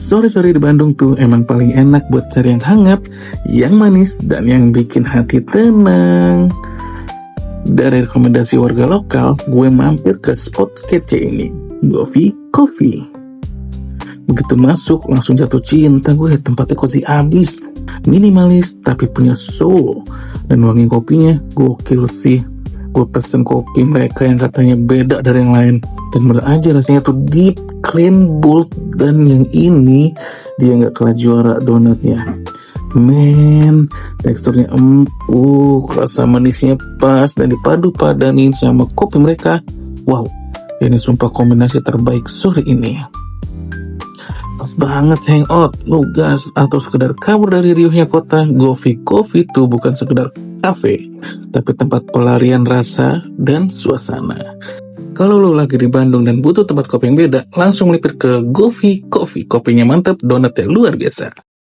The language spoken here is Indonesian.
Sore-sore di Bandung tuh emang paling enak buat cari yang hangat, yang manis, dan yang bikin hati tenang. Dari rekomendasi warga lokal, gue mampir ke spot kece ini, Govi Coffee. Begitu masuk, langsung jatuh cinta gue. Tempatnya cozy abis, minimalis tapi punya soul, dan wangi kopinya gokil sih. Gue pesen kopi mereka yang katanya beda dari yang lain, dan bener aja rasanya tuh deep, clean, bold. Dan yang ini dia nggak kalah juara donatnya. Men, teksturnya empuk, rasa manisnya pas, dan dipadu padanin sama kopi mereka. Wow, ini sumpah kombinasi terbaik sore ini. Pas banget hangout, nugas, atau sekedar kabur dari riuhnya kota. Govi Coffee itu bukan sekedar kafe, tapi tempat pelarian rasa dan suasana. Kalau lo lagi di Bandung dan butuh tempat kopi yang beda, langsung melipir ke Govi Coffee. Kopinya mantap, donatnya luar biasa.